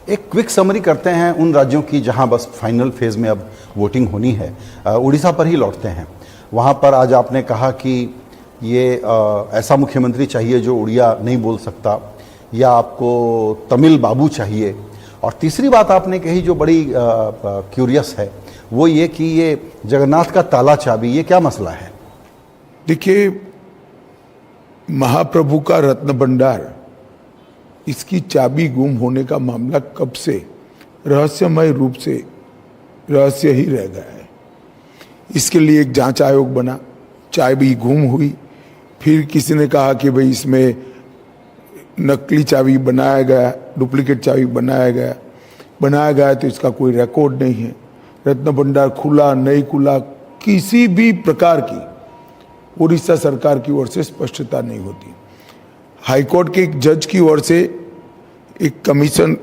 एक quick summary करते हैं उन राज्यों की जहां बस फाइनल फेज में अब वोटिंग होनी है। उड़ीसा पर ही लौटते हैं। वहां पर आज आपने कहा कि ये ऐसा मुख्यमंत्री चाहिए जो उड़िया नहीं बोल सकता, या आपको तमिल बाबू चाहिए। और तीसरी बात आपने कही जो बड़ी क्यूरियस है, वो ये कि ये जगन्नाथ का ताला चाबी, ये क्या मसला है? देखिए, महाप्रभु का रत्न भंडार, इसकी चाबी गुम होने का मामला कब से रहस्यमय रूप से रहस्य ही रह गया है। इसके लिए एक जांच आयोग बना, चाबी गुम हुई, फिर किसी ने कहा कि भाई इसमें नकली चाबी बनाया गया, डुप्लीकेट चाबी बनाया गया तो इसका कोई रिकॉर्ड नहीं है। रत्न भंडार खुला नहीं खुला, किसी भी प्रकार की उड़ीसा सरकार की ओर से स्पष्टता नहीं होती। हाईकोर्ट के एक जज की ओर से एक कमीशन,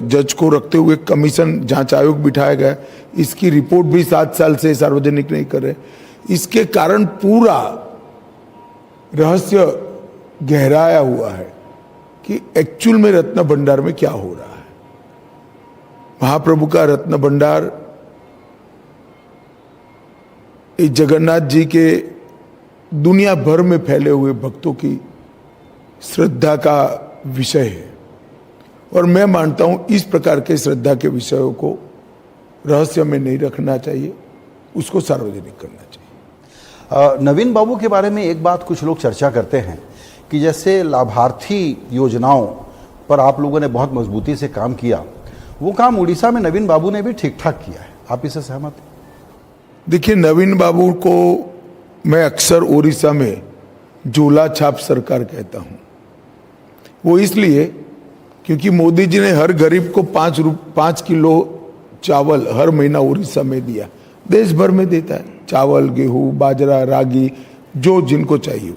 जज को रखते हुए कमीशन जांच आयोग बिठाया गया। इसकी रिपोर्ट भी 7 साल से सार्वजनिक नहीं कर रहे। इसके कारण पूरा रहस्य गहराया हुआ है कि एक्चुअल में रत्न भंडार में क्या हो रहा है। महाप्रभु का रत्न भंडार इस जगन्नाथ जी के दुनिया भर में फैले हुए भक्तों की श्रद्धा का विषय है, और मैं मानता हूं इस प्रकार के श्रद्धा के विषयों को रहस्य में नहीं रखना चाहिए, उसको सार्वजनिक करना चाहिए। नवीन बाबू के बारे में एक बात कुछ लोग चर्चा करते हैं कि जैसे लाभार्थी योजनाओं पर आप लोगों ने बहुत मजबूती से काम किया, वो काम उड़ीसा में नवीन बाबू ने भी ठीक ठाक किया है। आप इससे सहमत हैं? देखिए, नवीन बाबू को मैं अक्सर उड़ीसा में झोला छाप सरकार कहता हूं। वो इसलिए क्योंकि मोदी जी ने हर गरीब को 5 किलो चावल हर महीना उड़ीसा में दिया। देश भर में देता है, चावल, गेहूं, बाजरा, रागी, जो जिनको चाहिए।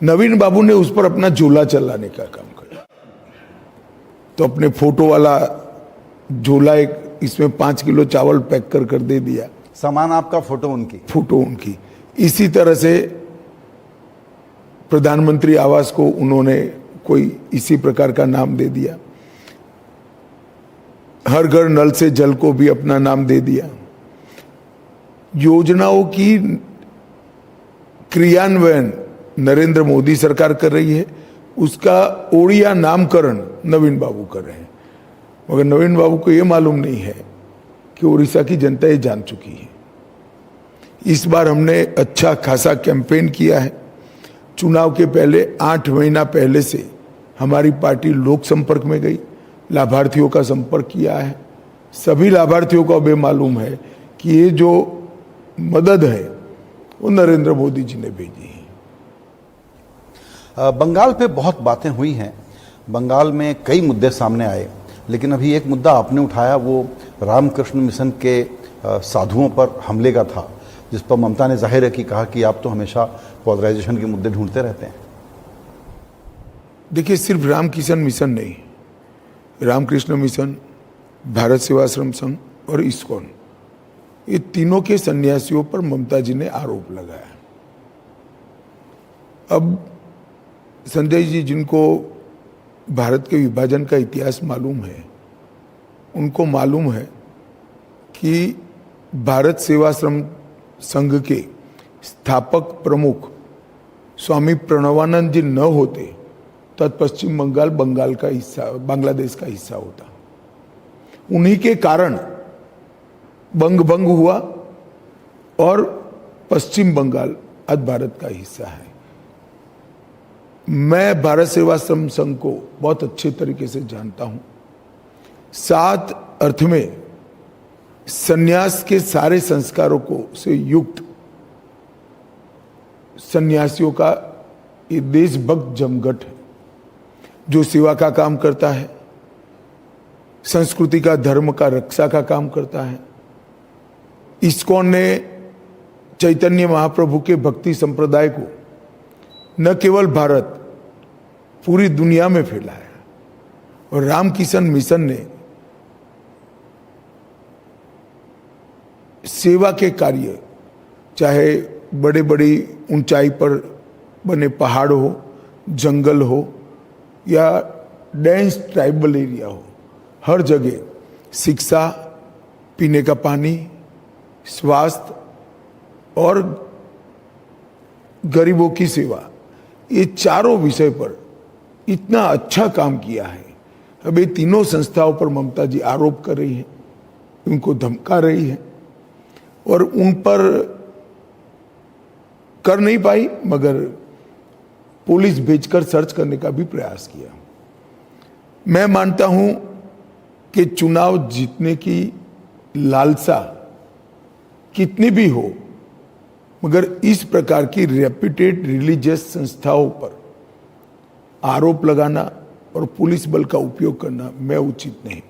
नवीन बाबू ने उस पर अपना झोला चलाने का काम किया, तो अपने फोटो वाला झोला एक इसमें 5 किलो चावल पैक कर दे दिया। सामान आपका, फोटो उनकी। इसी तरह से प्रधानमंत्री आवास को उन्होंने कोई इसी प्रकार का नाम दे दिया। हर घर नल से जल को भी अपना नाम दे दिया। योजनाओं की क्रियान्वयन नरेंद्र मोदी सरकार कर रही है, उसका ओडिया नामकरण नवीन बाबू कर रहे हैं। मगर नवीन बाबू को यह मालूम नहीं है कि उड़ीसा की जनता ये जान चुकी है। इस बार हमने अच्छा खासा कैंपेन किया है। चुनाव के पहले 8 महीना पहले से हमारी पार्टी लोक संपर्क में गई, लाभार्थियों का संपर्क किया है। सभी लाभार्थियों को अब ये मालूम है कि ये जो मदद है वो नरेंद्र मोदी जी ने भेजी है। बंगाल पे बहुत बातें हुई हैं, बंगाल में कई मुद्दे सामने आए, लेकिन अभी एक मुद्दा आपने उठाया, वो रामकृष्ण मिशन के साधुओं पर हमले का था, जिस पर ममता ने जाहिर है कि कहा कि आप तो हमेशा पॉलराइजेशन के मुद्दे ढूंढते रहते हैं। देखिए, सिर्फ रामकृष्ण मिशन नहीं, रामकृष्ण मिशन, भारत सेवाश्रम संघ और इस्कॉन, ये तीनों के सन्यासियों पर ममता जी ने आरोप लगाया। अब संजय जी, जिनको भारत के विभाजन का इतिहास मालूम है, उनको मालूम है कि भारत सेवाश्रम संघ के स्थापक प्रमुख स्वामी प्रणवानंद जी न होते तो पश्चिम बंगाल बांग्लादेश का हिस्सा होता। उन्हीं के कारण भंग हुआ और पश्चिम बंगाल आज भारत का हिस्सा है। मैं भारत सेवाश्रम संघ को बहुत अच्छे तरीके से जानता हूं। 7 अर्थ में सन्यास के सारे संस्कारों को से युक्त सन्यासियों का ये देशभक्त जमघट है, जो सेवा का काम करता है, संस्कृति का, धर्म का रक्षा का काम करता है। इस्कॉन ने चैतन्य महाप्रभु के भक्ति संप्रदाय को न केवल भारत, पूरी दुनिया में फैलाया। और रामकृष्ण मिशन ने सेवा के कार्य, चाहे बड़े बड़ी ऊंचाई पर बने पहाड़ हो, जंगल हो, या डेंस ट्राइबल एरिया हो, हर जगह शिक्षा, पीने का पानी, स्वास्थ्य और गरीबों की सेवा, ये चारों विषय पर इतना अच्छा काम किया है। अब ये तीनों संस्थाओं पर ममता जी आरोप कर रही है, उनको धमका रही है और उन पर कर नहीं पाई, मगर पुलिस भेजकर सर्च करने का भी प्रयास किया। मैं मानता हूं कि चुनाव जीतने की लालसा कितनी भी हो, मगर इस प्रकार की रेप्यूटेड रिलीजियस संस्थाओं पर आरोप लगाना और पुलिस बल का उपयोग करना मैं उचित नहीं